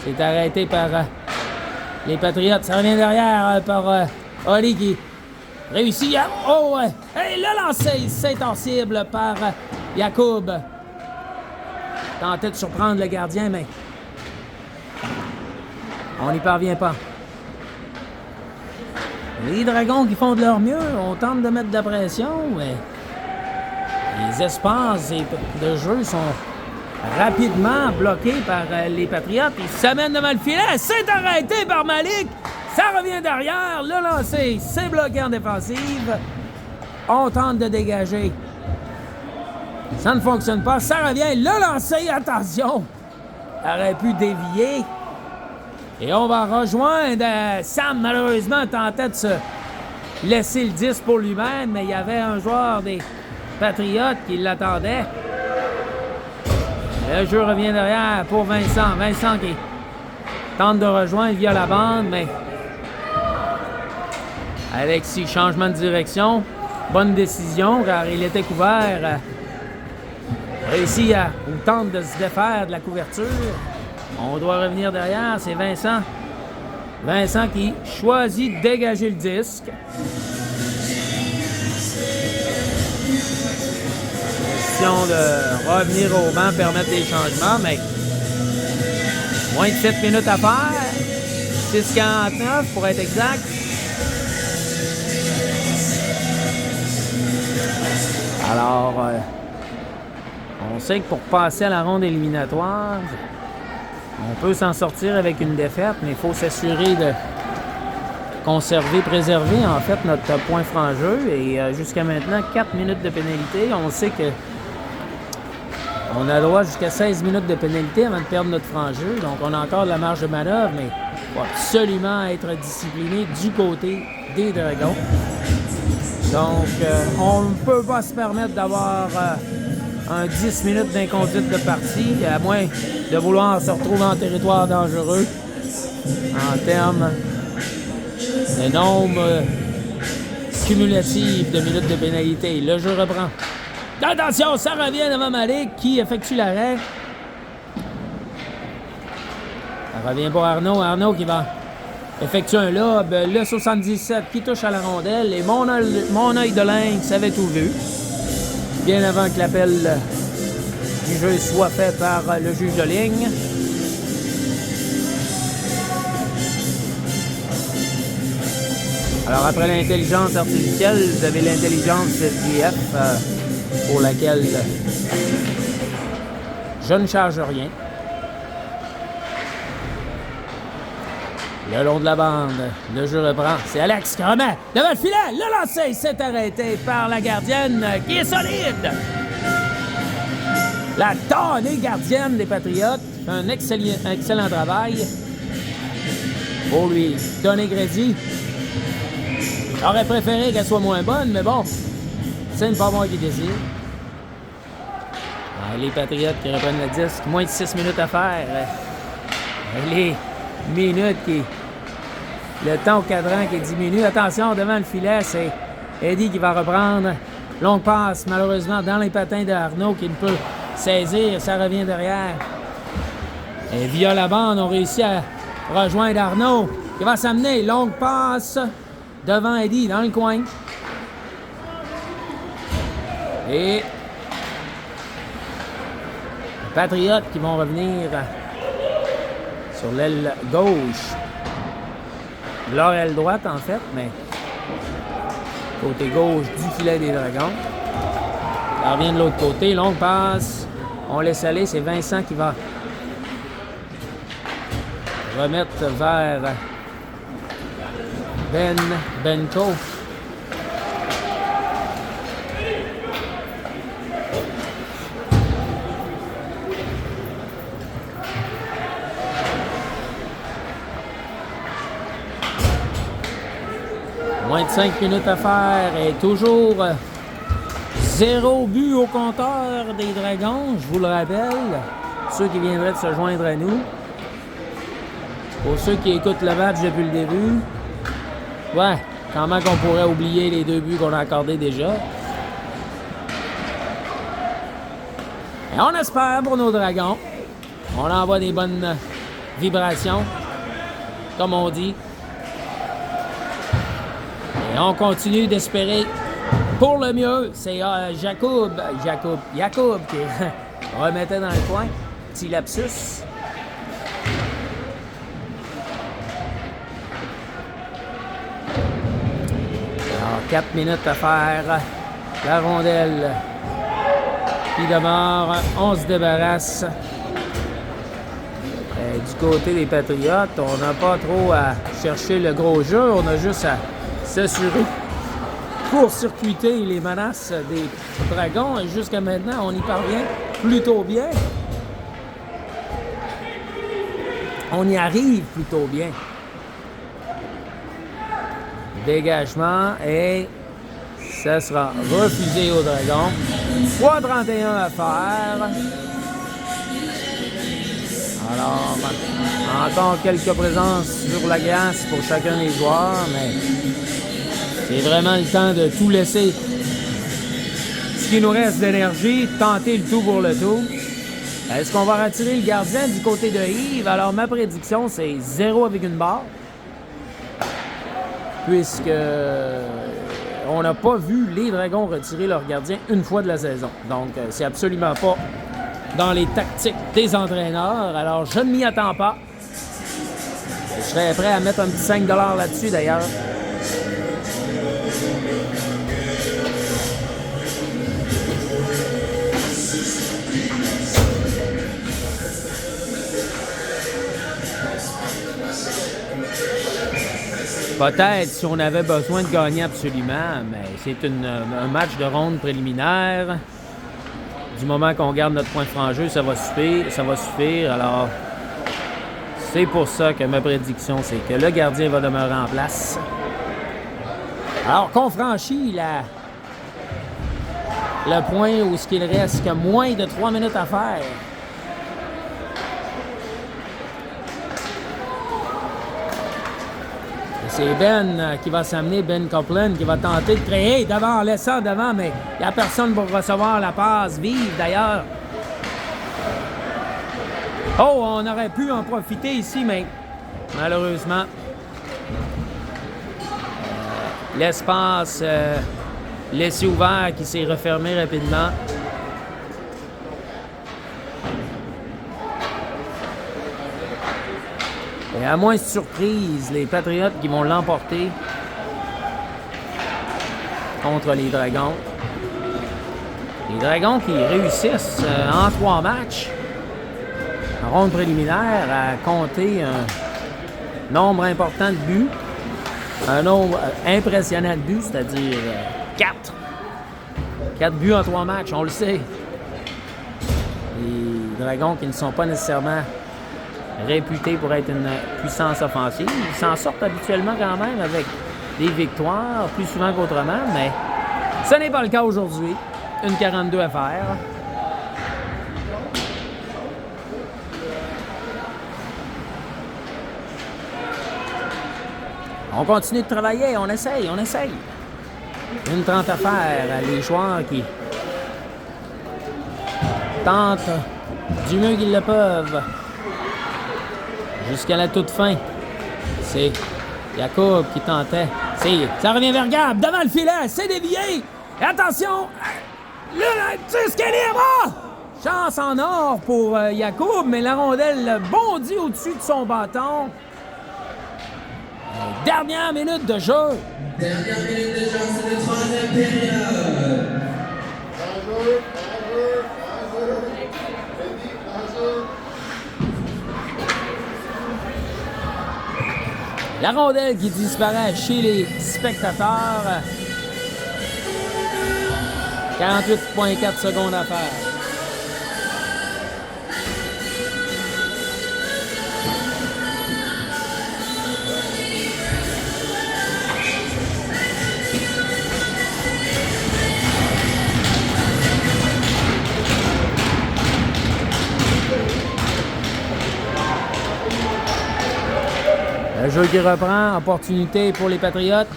C'est arrêté par les Patriotes. Ça revient derrière par Oli qui réussit à... Oh! Et le lancer, c'est insensible par Yacoub. Tentait de surprendre le gardien, mais on n'y parvient pas. Les Dragons qui font de leur mieux, on tente de mettre de la pression, mais les espaces de jeu sont rapidement bloqués par les Patriotes. Ils s'amènent devant le filet. C'est arrêté par Malik. Ça revient derrière. Le lancer, c'est bloqué en défensive. On tente de dégager. Ça ne fonctionne pas. Ça revient. Le lancer, attention. Aurait pu dévier. Et on va rejoindre Sam, malheureusement, tentait de se laisser le 10 pour lui-même, mais il y avait un joueur des Patriotes qui l'attendait. Le jeu revient derrière pour Vincent. Vincent qui tente de rejoindre via la bande, mais Alexis, changement de direction. Bonne décision car il était couvert. Réussit ou tente de se défaire de la couverture. On doit revenir derrière, c'est Vincent. Vincent qui choisit de dégager le disque. Question de revenir au banc, permettre des changements, mais moins de 7 minutes à faire. 6,49 pour être exact. Alors, on sait que pour passer à la ronde éliminatoire, on peut s'en sortir avec une défaite, mais il faut s'assurer de préserver en fait notre point franc jeu. Et jusqu'à maintenant, 4 minutes de pénalité. On sait que on a droit jusqu'à 16 minutes de pénalité avant de perdre notre franc jeu. Donc on a encore de la marge de manœuvre, mais il faut absolument être discipliné du côté des Dragons. Donc on ne peut pas se permettre d'avoir un 10 minutes d'inconduite de partie, à moins de vouloir se retrouver en territoire dangereux en termes de nombre cumulatif de minutes de pénalité. Le jeu reprend. Attention, ça revient devant Malik qui effectue l'arrêt. Ça revient pour Arnaud. Arnaud qui va effectuer un lob. Le 77 qui touche à la rondelle. Et mon œil de lynx avait tout vu. Bien avant que l'appel du jeu soit fait par le juge de ligne. Alors, après l'intelligence artificielle, vous avez l'intelligence SDF pour laquelle je ne charge rien. Le long de la bande, le jeu reprend. C'est Alex qui remet devant le filet. Le lancer s'est arrêté par la gardienne qui est solide. La tannée gardienne des Patriotes fait un excellent travail pour lui donner crédit. J'aurais préféré qu'elle soit moins bonne, mais bon, c'est pas moi qui décide. Les Patriotes qui reprennent le disque. Moins de 6 minutes à faire. Les minutes qui... Le temps au cadran qui diminue. Attention, devant le filet, c'est Eddie qui va reprendre. Longue passe, malheureusement, dans les patins d'Arnaud qui ne peut saisir. Ça revient derrière. Et via la bande, on réussit à rejoindre Arnaud qui va s'amener. Longue passe devant Eddie, dans le coin. Et les Patriotes qui vont revenir sur l'aile gauche. Leur aile droite, en fait, mais côté gauche du filet des Dragons. Ça revient de l'autre côté. Longue passe. On laisse aller. C'est Vincent qui va remettre vers Benko. Moins de 5 minutes à faire et toujours 0 but au compteur des Dragons, je vous le rappelle. Ceux qui viendraient de se joindre à nous. Pour ceux qui écoutent le match depuis le début, ouais, comment qu'on pourrait oublier les 2 buts qu'on a accordés déjà. Et on espère pour nos Dragons. On envoie des bonnes vibrations, comme on dit. Et on continue d'espérer pour le mieux. C'est Jacob qui remettait dans le coin. Petit lapsus. Alors, 4 minutes à faire. La rondelle qui demeure. On se débarrasse. Du côté des Patriotes, on n'a pas trop à chercher le gros jeu. On a juste à s'assurer court-circuiter les menaces des Dragons. Et jusqu'à maintenant, on y parvient plutôt bien. On y arrive plutôt bien. Dégagement et ça sera refusé aux Dragons. 3,31 à faire. Alors, encore quelques présences sur la glace pour chacun des joueurs, mais c'est vraiment le temps de tout laisser. Ce qui nous reste d'énergie, tenter le tout pour le tout. Est-ce qu'on va retirer le gardien du côté de Yves? Alors, ma prédiction, c'est 0 avec une barre. Puisque on n'a pas vu les Dragons retirer leur gardien une fois de la saison. Donc, c'est absolument pas dans les tactiques des entraîneurs. Alors, je ne m'y attends pas. Je serais prêt à mettre un petit 5 $ là-dessus, d'ailleurs. Peut-être si on avait besoin de gagner absolument, mais c'est un match de ronde préliminaire. Du moment qu'on garde notre point franc jeu, ça va suffire. Alors, c'est pour ça que ma prédiction, c'est que le gardien va demeurer en place. Alors qu'on franchit le point où il reste que moins de 3 minutes à faire. C'est Ben qui va s'amener, Ben Copeland, qui va tenter de créer devant, en laissant devant, mais il n'y a personne pour recevoir la passe vive d'ailleurs. Oh, on aurait pu en profiter ici, mais malheureusement, l'espace laissé ouvert qui s'est refermé rapidement. Et à moins de surprise, les Patriotes qui vont l'emporter contre les Dragons. Les Dragons qui réussissent en 3 matchs, en ronde préliminaire, à compter un nombre important de buts. Un nombre impressionnant de buts, c'est-à-dire 4. 4 buts en 3 matchs, on le sait. Les Dragons qui ne sont pas nécessairement réputés pour être une puissance offensive. Ils s'en sortent habituellement quand même avec des victoires, plus souvent qu'autrement, mais ce n'est pas le cas aujourd'hui. Une 42 à faire. On continue de travailler, on essaye. Une 30 à faire. Les joueurs qui tentent du mieux qu'ils le peuvent. Jusqu'à la toute fin. C'est Jacob qui tentait. Ça revient vers Gab, devant le filet, c'est dévié. Et attention, le tir libre. Chance en or pour Jacob, mais la rondelle bondit au-dessus de son bâton. Dernière minute de jeu. Dernière minute de jeu, c'est le 3e période. La rondelle qui disparaît chez les spectateurs. 48,4 secondes à faire. Le jeu qui reprend, opportunité pour les Patriotes.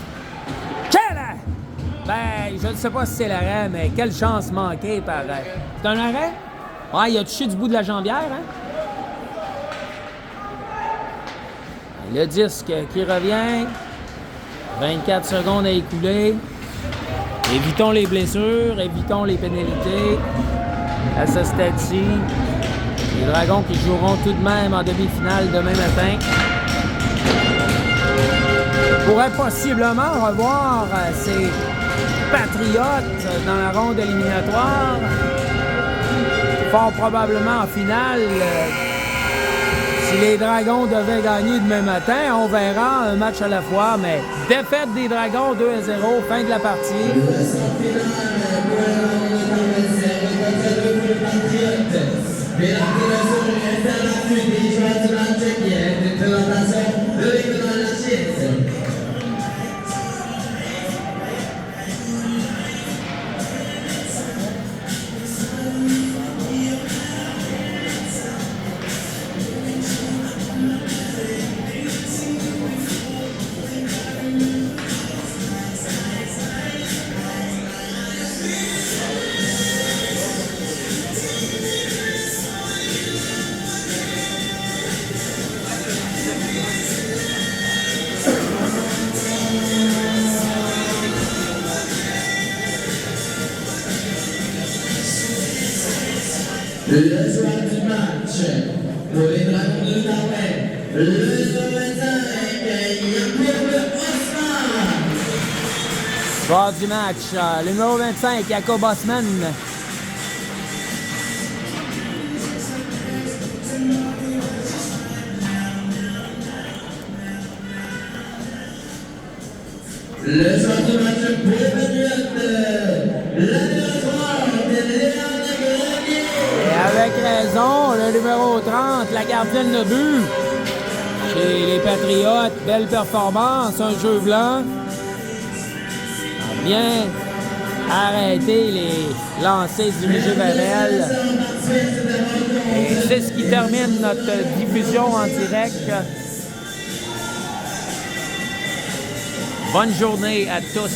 Ben, je ne sais pas si c'est l'arrêt, mais quelle chance manquée par... C'est un arrêt? Ouais, il a touché du bout de la jambière, hein? Le disque qui revient. 24 secondes à écouler. Évitons les blessures, évitons les pénalités. À ce stade-ci, les Dragons qui joueront tout de même en demi-finale demain matin pourraient possiblement revoir ces Patriotes dans la ronde éliminatoire. Fort probablement en finale. Si les Dragons devaient gagner demain matin, on verra un match à la fois, mais défaite des Dragons 2-0, fin de la partie. Le joueur du match, pour les Dragons de l'Outaouais, le numéro 25, Jacob Osman. Joueur du match, le numéro 25, Jacob Osman. Le joueur du match pour les Patriotes, le numéro 30, Léon Grenier. Et avec raison, le numéro 30, la gardienne de but. Chez les Patriotes, belle performance, un jeu blanc. A bien arrêté les lancers du Léger-Vanel. Et c'est ce qui termine notre diffusion en direct. Bonne journée à tous.